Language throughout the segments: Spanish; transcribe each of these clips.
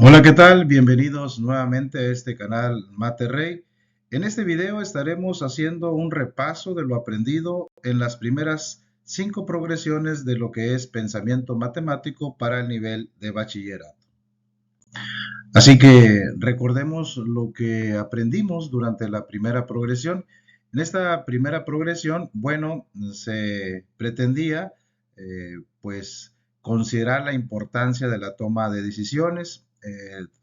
Hola, ¿qué tal? Bienvenidos nuevamente a este canal Materrey. En este video estaremos haciendo un repaso de lo aprendido en las primeras 5 progresiones de lo que es pensamiento matemático para el nivel de bachillerato. Así que recordemos lo que aprendimos durante la primera progresión. En esta primera progresión, bueno, se pretendía pues considerar la importancia de la toma de decisiones.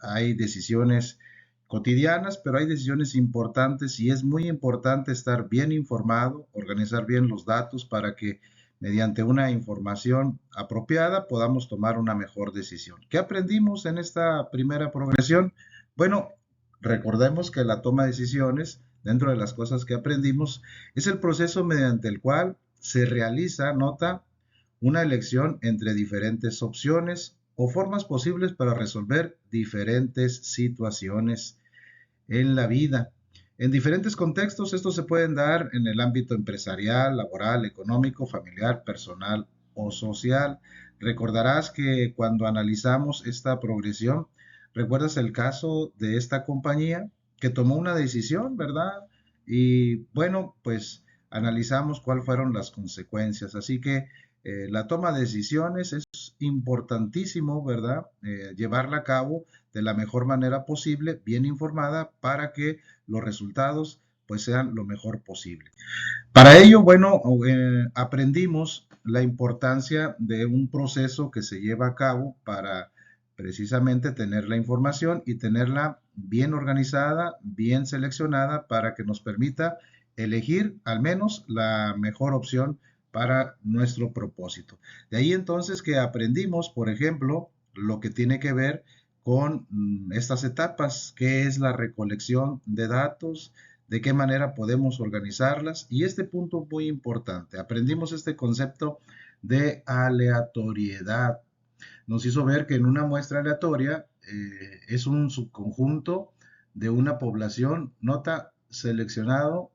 Hay decisiones cotidianas, pero hay decisiones importantes y es muy importante estar bien informado, organizar bien los datos para que mediante una información apropiada podamos tomar una mejor decisión. ¿Qué aprendimos en esta primera progresión? Bueno, recordemos que la toma de decisiones, dentro de las cosas que aprendimos, es el proceso mediante el cual se realiza, nota, una elección entre diferentes opciones o formas posibles para resolver diferentes situaciones en la vida. En diferentes contextos, estos se pueden dar en el ámbito empresarial, laboral, económico, familiar, personal o social. Recordarás que cuando analizamos esta progresión, recuerdas el caso de esta compañía que tomó una decisión, ¿verdad? Y bueno, pues analizamos cuáles fueron las consecuencias. Así que la toma de decisiones es importantísimo, ¿verdad? Llevarla a cabo de la mejor manera posible, bien informada, para que los resultados pues sean lo mejor posible. Para ello, bueno, aprendimos la importancia de un proceso que se lleva a cabo para precisamente tener la información y tenerla bien organizada, bien seleccionada para que nos permita elegir al menos la mejor opción para nuestro propósito. De ahí entonces que aprendimos, por ejemplo, lo que tiene que ver con estas etapas, que es la recolección de datos, de qué manera podemos organizarlas. Y este punto muy importante, aprendimos este concepto de aleatoriedad. Nos hizo ver que en una muestra aleatoria es un subconjunto de una población, nota, seleccionado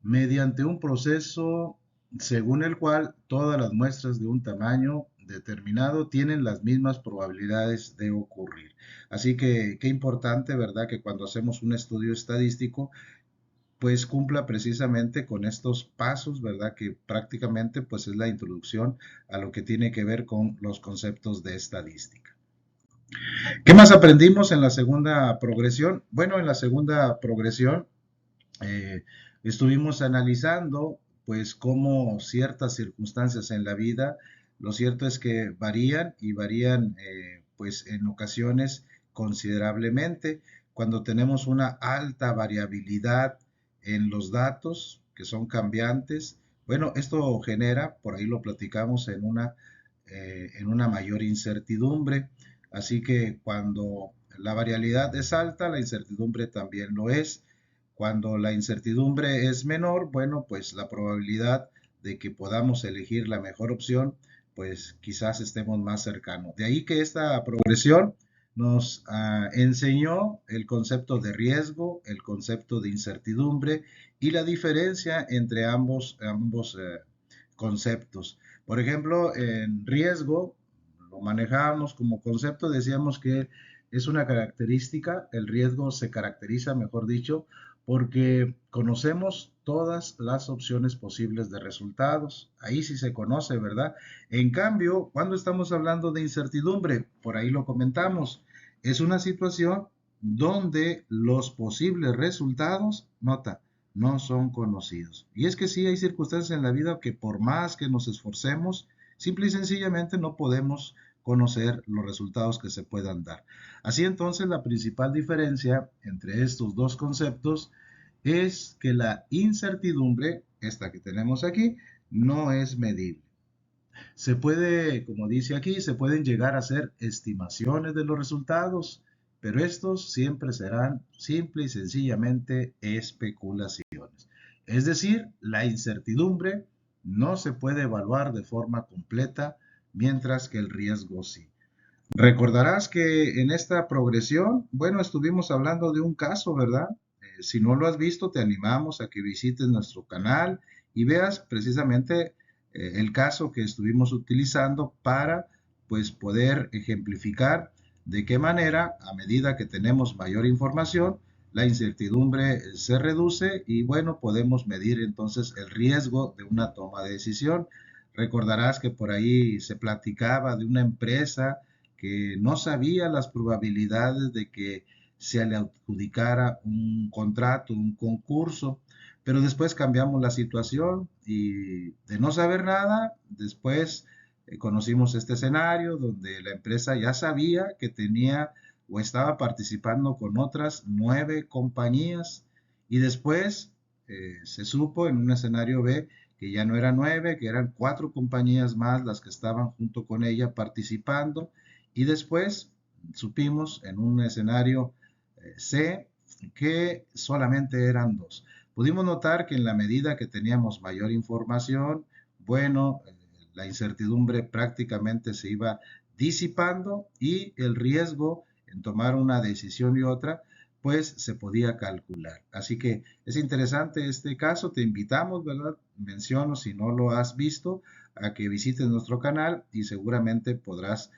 mediante un proceso según el cual todas las muestras de un tamaño determinado tienen las mismas probabilidades de ocurrir. Así que qué importante, ¿verdad? Que cuando hacemos un estudio estadístico, pues cumpla precisamente con estos pasos, ¿verdad? Que prácticamente pues es la introducción a lo que tiene que ver con los conceptos de estadística. ¿Qué más aprendimos en la segunda progresión? Bueno, en la segunda progresión eh, estuvimos analizando pues cómo ciertas circunstancias en la vida, lo cierto es que varían y varían pues en ocasiones considerablemente. Cuando tenemos una alta variabilidad en los datos que son cambiantes, bueno, esto genera, por ahí lo platicamos, en una mayor incertidumbre. Así que cuando la variabilidad es alta, la incertidumbre también lo es. Cuando la incertidumbre es menor, bueno, pues la probabilidad de que podamos elegir la mejor opción, pues quizás estemos más cercanos. De ahí que esta progresión nos enseñó el concepto de riesgo, el concepto de incertidumbre y la diferencia entre ambos conceptos. Por ejemplo, en riesgo lo manejábamos como concepto, decíamos que es una característica, el riesgo se caracteriza, mejor dicho, porque conocemos todas las opciones posibles de resultados. Ahí sí se conoce, ¿verdad? En cambio, cuando estamos hablando de incertidumbre, por ahí lo comentamos, es una situación donde los posibles resultados, nota, no son conocidos. Y es que sí hay circunstancias en la vida que por más que nos esforcemos, simple y sencillamente no podemos conocer los resultados que se puedan dar. Así entonces, la principal diferencia entre estos dos conceptos es que la incertidumbre, esta que tenemos aquí, no es medible. Se puede, como dice aquí, se pueden llegar a hacer estimaciones de los resultados, pero estos siempre serán simple y sencillamente especulaciones. Es decir, la incertidumbre no se puede evaluar de forma completa, mientras que el riesgo sí. Recordarás que en esta progresión, bueno, estuvimos hablando de un caso, ¿verdad? Si no lo has visto, te animamos a que visites nuestro canal y veas precisamente el caso que estuvimos utilizando para, pues, poder ejemplificar ¿De qué manera? A medida que tenemos mayor información, la incertidumbre se reduce y bueno, podemos medir entonces el riesgo de una toma de decisión. Recordarás que por ahí se platicaba de una empresa que no sabía las probabilidades de que se le adjudicara un contrato, un concurso, pero después cambiamos la situación y de no saber nada, después conocimos este escenario donde la empresa ya sabía que tenía o estaba participando con otras 9 compañías y después se supo en un escenario B que ya no eran 9, que eran 4 compañías más las que estaban junto con ella participando y después supimos en un escenario C que solamente eran 2. Pudimos notar que en la medida que teníamos mayor información, bueno, la incertidumbre prácticamente se iba disipando y el riesgo en tomar una decisión y otra, pues se podía calcular. Así que es interesante este caso, te invitamos, ¿verdad? Menciono, si no lo has visto, a que visites nuestro canal y seguramente podrás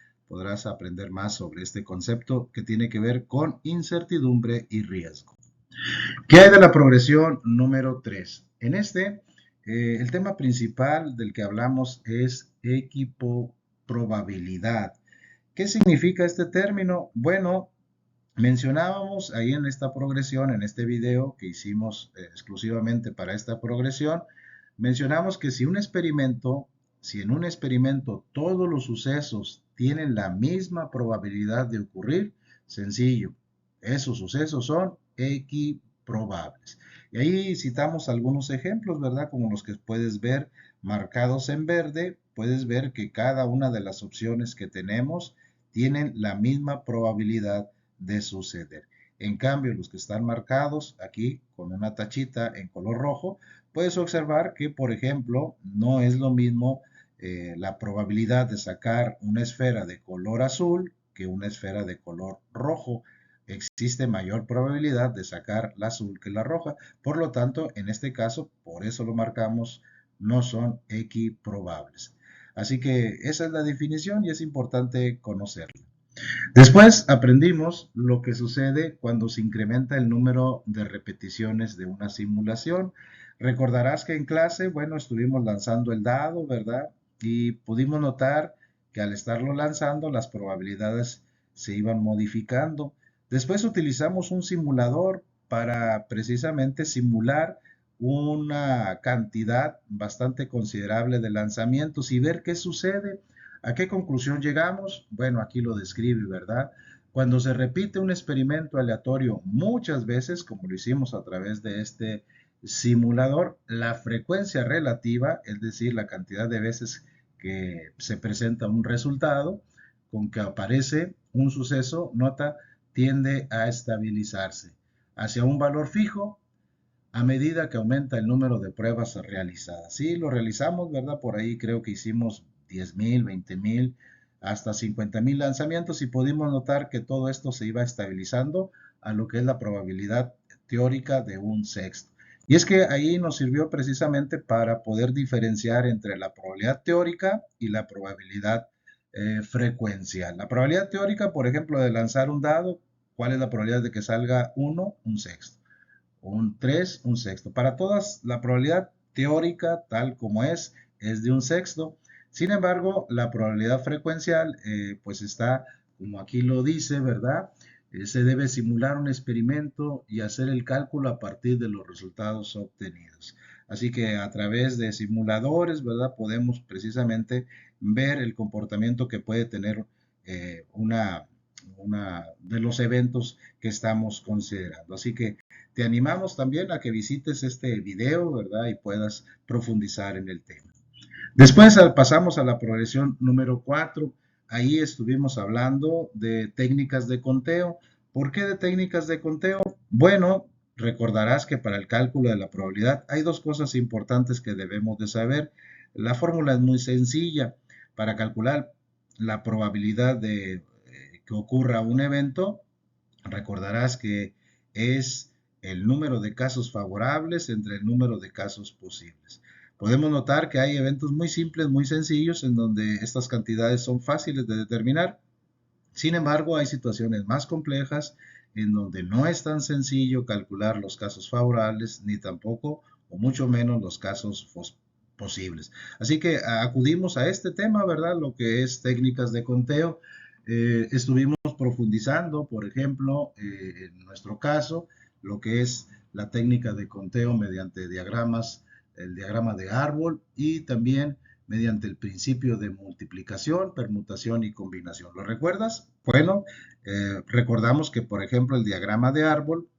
aprender más sobre este concepto que tiene que ver con incertidumbre y riesgo. ¿Qué hay de la progresión número 3? En este, el tema principal del que hablamos es equipo probabilidad. ¿Qué significa este término? Bueno, mencionábamos ahí en esta progresión, en este video que hicimos exclusivamente para esta progresión, mencionamos que si en un experimento todos los sucesos tienen la misma probabilidad de ocurrir, sencillo, esos sucesos son equiprobables. Y ahí citamos algunos ejemplos, ¿verdad? Como los que puedes ver marcados en verde, puedes ver que cada una de las opciones que tenemos tienen la misma probabilidad de suceder. En cambio, los que están marcados aquí con una tachita en color rojo, puedes observar que, por ejemplo, no es lo mismo la probabilidad de sacar una esfera de color azul que una esfera de color rojo. Existe mayor probabilidad de sacar la azul que la roja. Por lo tanto, en este caso, por eso lo marcamos, no son equiprobables. Así que esa es la definición y es importante conocerla. Después aprendimos lo que sucede cuando se incrementa el número de repeticiones de una simulación. Recordarás que en clase, bueno, estuvimos lanzando el dado, ¿verdad? Y pudimos notar que al estarlo lanzando, las probabilidades se iban modificando. Después utilizamos un simulador para precisamente simular una cantidad bastante considerable de lanzamientos y ver qué sucede. ¿A qué conclusión llegamos? Bueno, aquí lo describe, ¿verdad? Cuando se repite un experimento aleatorio muchas veces, como lo hicimos a través de este simulador, la frecuencia relativa, es decir, la cantidad de veces que se presenta un resultado, con que aparece un suceso, nota, tiende a estabilizarse hacia un valor fijo a medida que aumenta el número de pruebas realizadas. Sí, lo realizamos, ¿verdad? Por ahí creo que hicimos 10,000, 20,000, hasta 50,000 lanzamientos y pudimos notar que todo esto se iba estabilizando a lo que es la probabilidad teórica de un sexto. Y es que ahí nos sirvió precisamente para poder diferenciar entre la probabilidad teórica y la probabilidad frecuencial. La probabilidad teórica, por ejemplo, de lanzar un dado, ¿cuál es la probabilidad de que salga uno? Un sexto. Un 3, un sexto. Para todas, la probabilidad teórica, tal como es de un sexto. Sin embargo, la probabilidad frecuencial, pues está, como aquí lo dice, ¿verdad? Se debe simular un experimento y hacer el cálculo a partir de los resultados obtenidos. Así que a través de simuladores, ¿verdad? Podemos precisamente ver el comportamiento que puede tener una de los eventos que estamos considerando. Así que te animamos también a que visites este video, ¿verdad? Y puedas profundizar en el tema. Después pasamos a la progresión número 4. Ahí estuvimos hablando de técnicas de conteo. ¿Por qué de técnicas de conteo? Bueno, recordarás que para el cálculo de la probabilidad hay dos cosas importantes que debemos de saber. La fórmula es muy sencilla. Para calcular la probabilidad de que ocurra un evento, recordarás que es el número de casos favorables entre el número de casos posibles. Podemos notar que hay eventos muy simples, muy sencillos, en donde estas cantidades son fáciles de determinar. Sin embargo, hay situaciones más complejas en donde no es tan sencillo calcular los casos favorables ni tampoco o mucho menos los casos posibles. Así que acudimos a este tema, ¿verdad? Lo que es técnicas de conteo. Estuvimos profundizando, por ejemplo, en nuestro caso, lo que es la técnica de conteo mediante diagramas, el diagrama de árbol y también mediante el principio de multiplicación, permutación y combinación. ¿Lo recuerdas? Bueno, recordamos que, por ejemplo, el diagrama de árbol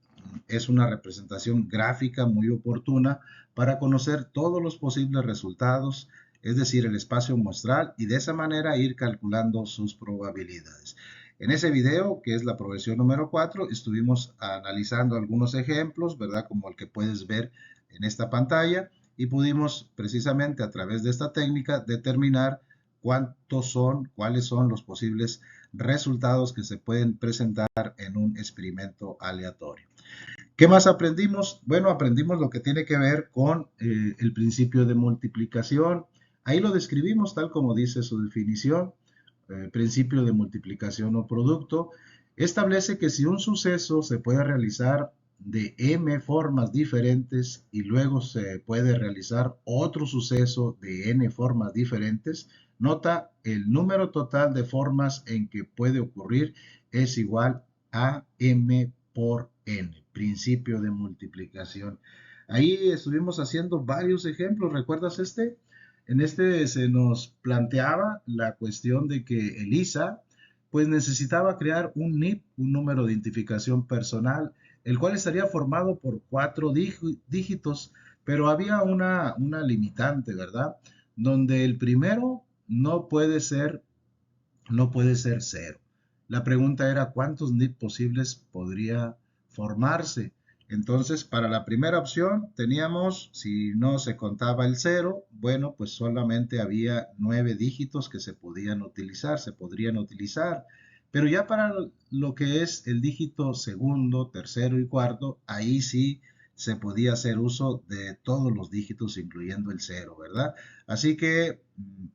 es una representación gráfica muy oportuna para conocer todos los posibles resultados, es decir, el espacio muestral, y de esa manera ir calculando sus probabilidades. En ese video, que es la progresión número 4, estuvimos analizando algunos ejemplos, ¿verdad? Como el que puedes ver en esta pantalla, y pudimos precisamente a través de esta técnica determinar cuáles son los posibles resultados que se pueden presentar en un experimento aleatorio. ¿Qué más aprendimos? Bueno, aprendimos lo que tiene que ver con el principio de multiplicación. Ahí lo describimos tal como dice su definición. Principio de multiplicación o producto. Establece que si un suceso se puede realizar de m formas diferentes y luego se puede realizar otro suceso de n formas diferentes, nota el número total de formas en que puede ocurrir es igual a m por n, principio de multiplicación. Ahí estuvimos haciendo varios ejemplos, ¿recuerdas este? En este se nos planteaba la cuestión de que Elisa pues necesitaba crear un NIP, un número de identificación personal, el cual estaría formado por 4 dígitos, pero había una limitante, ¿verdad? Donde el primero no puede ser 0. La pregunta era cuántos NIP posibles podría formarse. Entonces, para la primera opción teníamos, si no se contaba el 0, bueno, pues solamente había 9 dígitos que se podrían utilizar. Pero ya para lo que es el dígito segundo, tercero y cuarto, ahí sí se podía hacer uso de todos los dígitos, incluyendo el 0, ¿verdad? Así que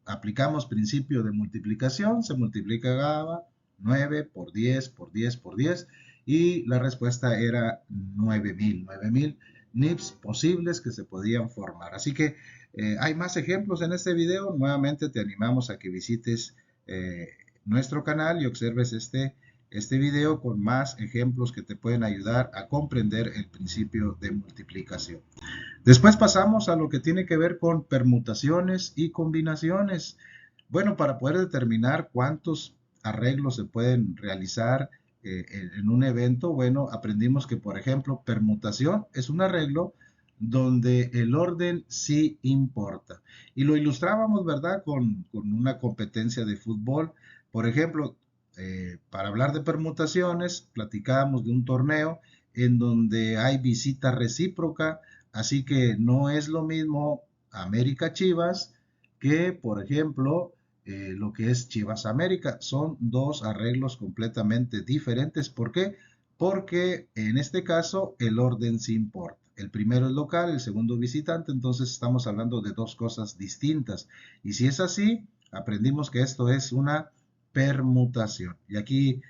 aplicamos principio de multiplicación, se multiplicaba 9 por 10 por 10 por 10 y la respuesta era 9000 NIPs posibles que se podían formar. Así que hay más ejemplos en este video. Nuevamente te animamos a que visites nuestro canal y observes este video con más ejemplos que te pueden ayudar a comprender el principio de multiplicación. Después pasamos a lo que tiene que ver con permutaciones y combinaciones. Bueno, para poder determinar cuántos arreglos se pueden realizar en un evento, bueno, aprendimos que, por ejemplo, permutación es un arreglo donde el orden sí importa. Y lo ilustrábamos, ¿verdad? Con una competencia de fútbol. Por ejemplo, para hablar de permutaciones, platicábamos de un torneo en donde hay visita recíproca. Así que no es lo mismo América Chivas que, por ejemplo, lo que es Chivas América. Son dos arreglos completamente diferentes. ¿Por qué? Porque en este caso el orden sí importa. El primero es local, el segundo visitante, entonces estamos hablando de dos cosas distintas. Y si es así, aprendimos que esto es una permutación. Y aquí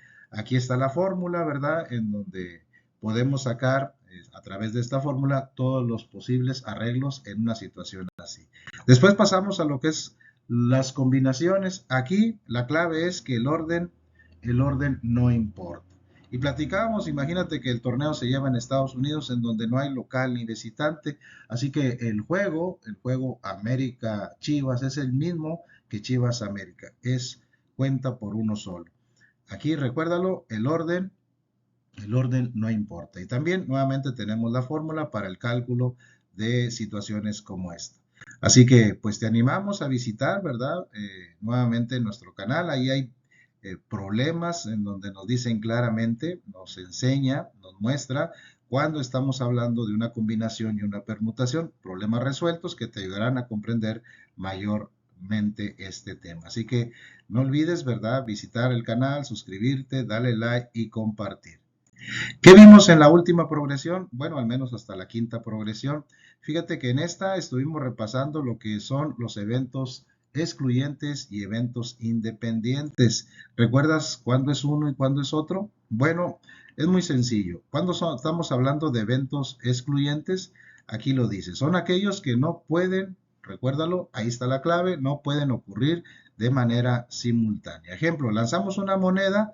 está la fórmula, ¿verdad? En donde podemos sacar a través de esta fórmula todos los posibles arreglos en una situación así. Después pasamos a lo que es las combinaciones. Aquí la clave es que el orden no importa. Y platicábamos, imagínate que el torneo se lleva en Estados Unidos en donde no hay local ni visitante, así que el juego América Chivas es el mismo que Chivas América, cuenta por uno solo. Aquí recuérdalo, el orden no importa. Y también nuevamente tenemos la fórmula para el cálculo de situaciones como esta. Así que pues te animamos a visitar, ¿verdad? Nuevamente nuestro canal. Ahí hay problemas en donde nos dicen claramente, nos enseña, nos muestra cuando estamos hablando de una combinación y una permutación, problemas resueltos que te ayudarán a comprender mayormente este tema. Así que no olvides, ¿verdad? Visitar el canal, suscribirte, darle like y compartir. ¿Qué vimos en la última progresión? Bueno, al menos hasta la quinta progresión. Fíjate que en esta estuvimos repasando lo que son los eventos excluyentes y eventos independientes. ¿Recuerdas cuándo es uno y cuándo es otro? Bueno, es muy sencillo. Cuando estamos hablando de eventos excluyentes, aquí lo dice, son aquellos que no pueden, recuérdalo, ahí está la clave, no pueden ocurrir de manera simultánea. Ejemplo, lanzamos una moneda,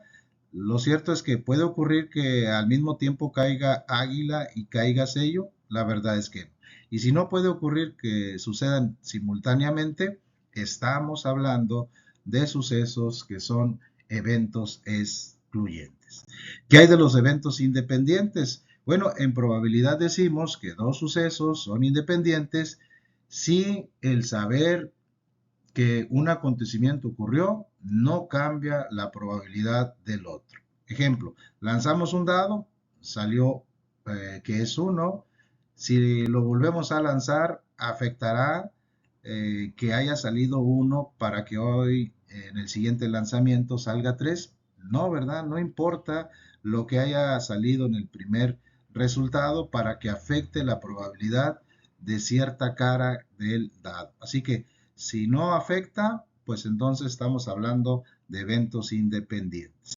lo cierto es que puede ocurrir que al mismo tiempo caiga águila y caiga sello, la verdad es que no. Y si no puede ocurrir que sucedan simultáneamente, estamos hablando de sucesos que son eventos excluyentes. ¿Qué hay de los eventos independientes? Bueno, en probabilidad decimos que dos sucesos son independientes si el saber que un acontecimiento ocurrió no cambia la probabilidad del otro. Ejemplo, lanzamos un dado, salió que es 1. Si lo volvemos a lanzar, afectará que haya salido 1 para que hoy en el siguiente lanzamiento salga 3. No, ¿verdad? No importa lo que haya salido en el primer resultado para que afecte la probabilidad de cierta cara del dado. Así que si no afecta, pues entonces estamos hablando de eventos independientes.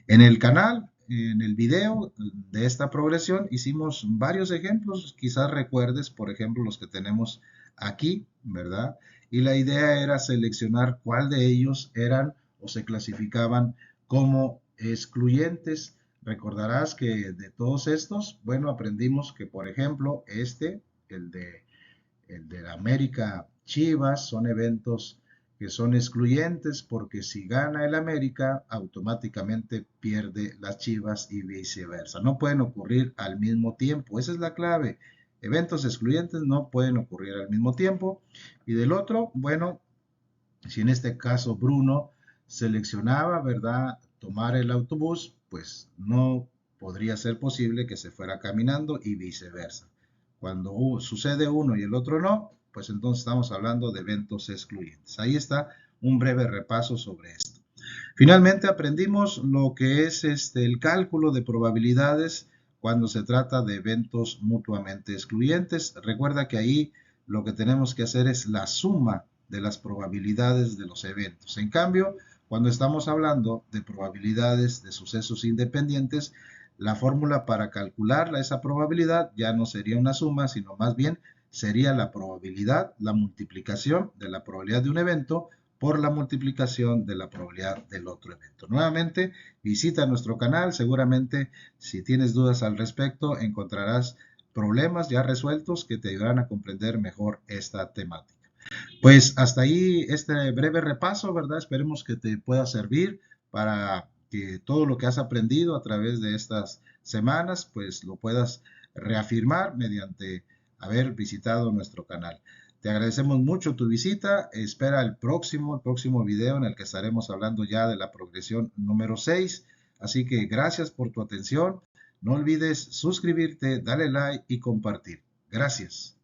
En el canal, en el video de esta progresión, hicimos varios ejemplos. Quizás recuerdes, por ejemplo, los que tenemos aquí, ¿verdad? Y la idea era seleccionar cuál de ellos eran o se clasificaban como excluyentes. Recordarás que de todos estos, bueno, aprendimos que, por ejemplo, el de la América Chivas, son eventos que son excluyentes porque si gana el América, automáticamente pierde las Chivas y viceversa. No pueden ocurrir al mismo tiempo. Esa es la clave. Eventos excluyentes no pueden ocurrir al mismo tiempo. Y del otro, bueno, si en este caso Bruno seleccionaba, ¿verdad?, tomar el autobús, pues no podría ser posible que se fuera caminando y viceversa. Cuando sucede uno y el otro no, pues entonces estamos hablando de eventos excluyentes. Ahí está un breve repaso sobre esto. Finalmente aprendimos lo que es el cálculo de probabilidades cuando se trata de eventos mutuamente excluyentes. Recuerda que ahí lo que tenemos que hacer es la suma de las probabilidades de los eventos. En cambio, cuando estamos hablando de probabilidades de sucesos independientes, la fórmula para calcular esa probabilidad ya no sería una suma, sino más bien sería la probabilidad, la multiplicación de la probabilidad de un evento por la multiplicación de la probabilidad del otro evento. Nuevamente, visita nuestro canal. Seguramente, si tienes dudas al respecto, encontrarás problemas ya resueltos que te ayudarán a comprender mejor esta temática. Pues hasta ahí este breve repaso, ¿verdad? Esperemos que te pueda servir para que todo lo que has aprendido a través de estas semanas, pues lo puedas reafirmar mediante haber visitado nuestro canal. Te agradecemos mucho tu visita. Espera el próximo video en el que estaremos hablando ya de la progresión número 6. Así que gracias por tu atención. No olvides suscribirte, darle like y compartir. Gracias.